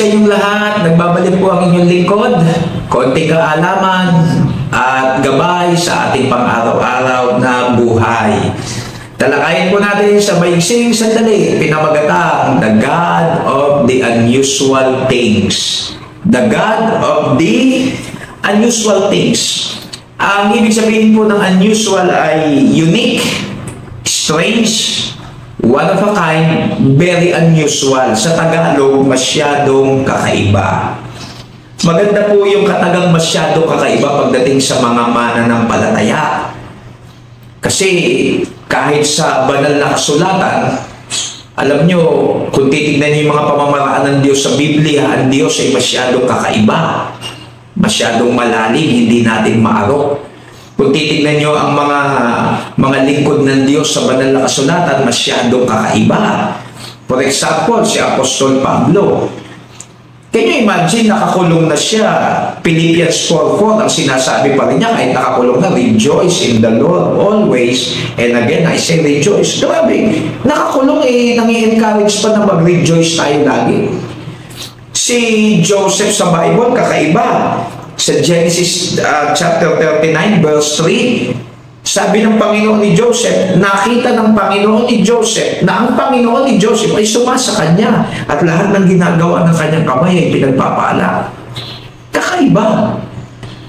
inyong lahat. Nagbabalik po ang inyong lingkod. Konting kaalaman at gabay sa ating pang-araw-araw na buhay. Talakayin po natin sa maiksing sandali, pinamagatang The God of the Unusual Things. The God of the Unusual Things. Ang ibig sabihin po ng unusual ay unique, strange, one of a kind, very unusual. Sa Tagalog, masyadong kakaiba. Maganda po yung katagang masyadong kakaiba pagdating sa mga mananampalataya. Kasi kahit sa banal na kasulatan, alam nyo, kung titignan nyo yung mga pamamaraan ng Diyos sa Biblia, ang Diyos ay masyadong kakaiba. Masyadong malalim, hindi natin maarok. Kung titignan nyo ang mga lingkod ng Diyos sa banal na kasulatan, masyadong kakaiba. For example, si Apostol Pablo. Can you imagine, nakakulong na siya? Philippians 4:4, ang sinasabi pa rin niya, kahit nakakulong na, rejoice in the Lord always. And again, I say rejoice. Grabe, nakakulong nang-i-encourage pa na mag-rejoice tayo lagi. Si Joseph sa Bible, kakaiba. Sa Genesis chapter 39 verse 3, sabi ng Panginoon ni Joseph, nakita ng Panginoon ni Joseph na ang Panginoon ni Joseph ay sumasa kanya at lahat ng ginagawa ng kanyang kamay ay pinagpapala. Kakaiba.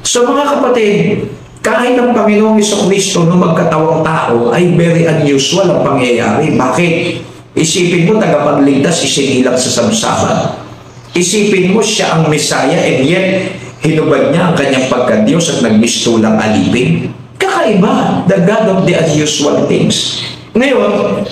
So mga kapatid, kahit ang Panginoong Jesucristo nung magkatawang tao ay very unusual ang pangyayari. Bakit? Isipin mo, tagapagligtas isinilang sa samsaman. Isipin mo, siya ang Messiah and yet hinubad niya ang kanyang pagka-Diyos at nagmistulang alipin. Kakaiba, the God of the unusual things. Ngayon,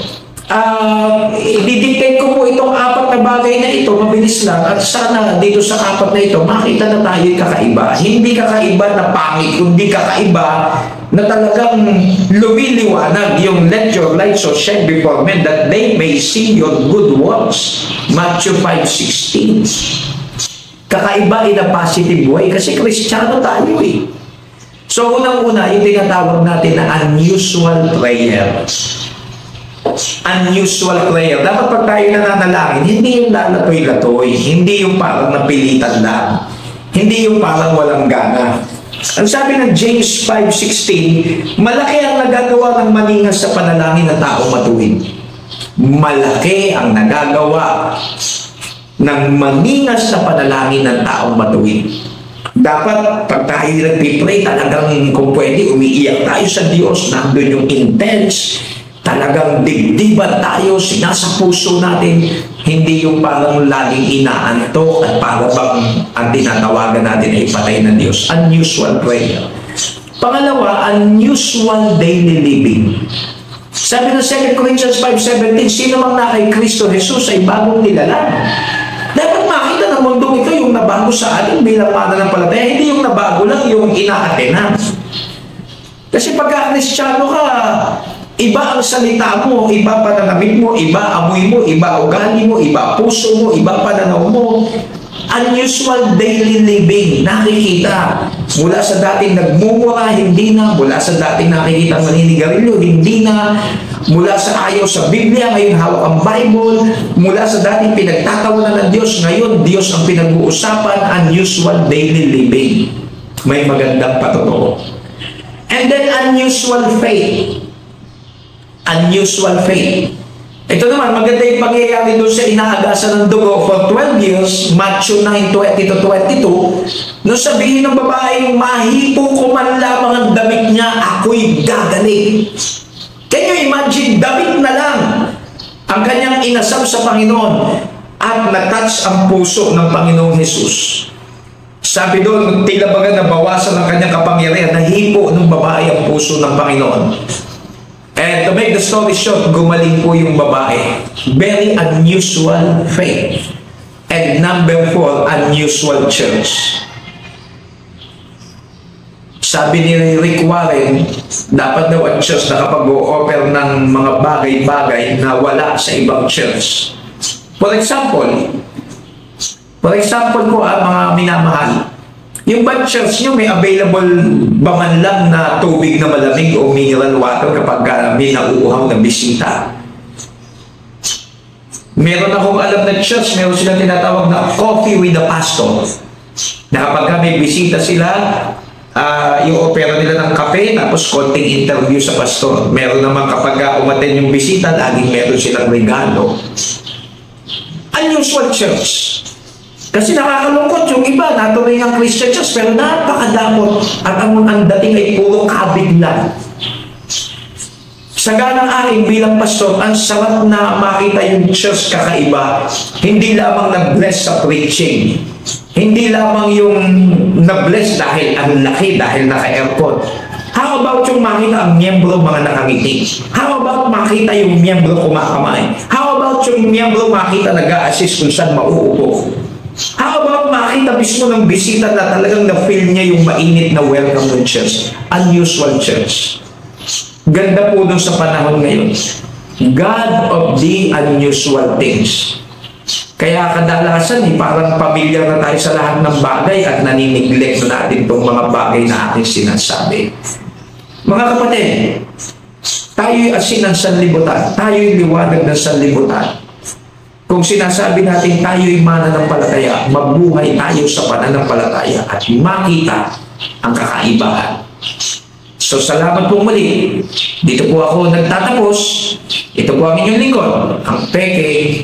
i-dictate ko po itong apat na bagay na ito, mabilis lang, at sana dito sa apat na ito, makita na tayo kakaiba. Hindi kakaiba na pangit, kundi kakaiba na talagang lumiliwanag yung let your light so shine before men that they may see your good works. Matthew 5:16. Kakaiba in a positive way kasi Kristiyano tayo eh. So unang-una, yung tinatawag natin na unusual prayer. Unusual prayer. Dapat pag tayo nananalangin, hindi yung lalatoy-latoy, hindi yung parang napilitan lang, hindi yung parang walang gana. Ang sabi ng James 5:16, malaki ang nagagawa ng maningas sa panalangin ng taong matuwid. Malaki ang nagagawa ng maningas sa panalangin ng taong matuwid. Dapat pag tayo nagpipray, talagang kung pwede, umiiyak tayo sa Diyos, nandun yung intense, talagang dibdiban tayo, sinasa puso natin, hindi yung parang laging inaantok at parang ang tinatawagan natin ay patay ng Diyos. Unusual prayer. Pangalawa, unusual daily living. Sabi ng 2 Corinthians 5:17, sino mang na kay Kristo Jesus ay bagong nilalang. Dapat makita ng mundong ito yung nabago sa atin bilang mananampalataya, hindi yung nabago lang yung ina-attena. Kasi pagka Kristiyano ka, iba ang salita mo, iba pananamit mo, iba amoy mo, iba ugali mo, iba puso mo, iba pananaw mo. Unusual daily living, nakikita. Mula sa dating nagmumura, hindi na. Mula sa dating nakikita maninigarilyo, hindi na. Mula sa ayaw sa Biblia, ngayon hawak ang Bible. Mula sa dating pinagtatawanan ng Diyos, ngayon Diyos ang pinag-uusapan. Unusual daily living. May magandang patotoo. And then unusual faith. Unusual faith. Ito naman, maganda yung pangyayari doon sa inaagasan ng dugo for 12 years, Matthew 9:20-22, nung sabihin ng babaeng, mahipo ko man lamang ang damit niya, ako'y gagaling. Can you imagine, damit na lang ang kanyang inasam sa Panginoon at natouch ang puso ng Panginoong Jesus. Sabi doon, tila baga nabawasan ang kanyang kapangyarihan, nahipo ng babae ang puso ng Panginoon. And to make the story short, gumaling po yung babae. Very unusual faith. And number 4, unusual church. Sabi ni Rick Warren, dapat daw ang church na kapag o-offer ng mga bagay-bagay na wala sa ibang church. For example po mga minamahal, yung bang church nyo may available ba man lang na tubig na malamig o mineral water kapag may nauuhaw na bisita? Meron akong alam na church, meron silang tinatawag na coffee with the pastor. Na kapag may bisita sila, i-opera nila ng kape, tapos konting interview sa pastor. Meron naman kapag umaten yung bisita, laging meron silang regalo. Unusual church. Kasi nakakalungkot yung iba, natuloy ng Christian church, pero napakadamot at ang dating ay puro kabig lang. Sa ganang aking bilang pastor, ang sarap na makita yung church kakaiba. Hindi lamang nag-bless sa preaching. Hindi lamang yung nag-bless dahil ang laki, dahil naka-aircon. How about yung makita ang miyembro mga nakangiti? How about makita yung miyembro kumakamay? How about yung miyembro makita nag-a-assist kung saan mauupo? How about makita mismo ng bisita na talagang na-feel niya yung mainit na welcome ng church? Unusual church. Ganda po dun sa panahon ngayon. God of the unusual things. Kaya kadalasan, parang pamilyar na tayo sa lahat ng bagay at naniniglect na natin itong mga bagay na ating sinasabi. Mga kapatid, tayo'y asin ng sanlibutan. Tayo'y liwanag ng sanlibutan. Kung sinasabi natin tayo'y mananampalataya, mabuhay tayo sa pananampalataya at makita ang kakaibahan. So, salamat po muli. Dito po ako nagtatapos. Ito po ang inyong lingkod, ang Peke,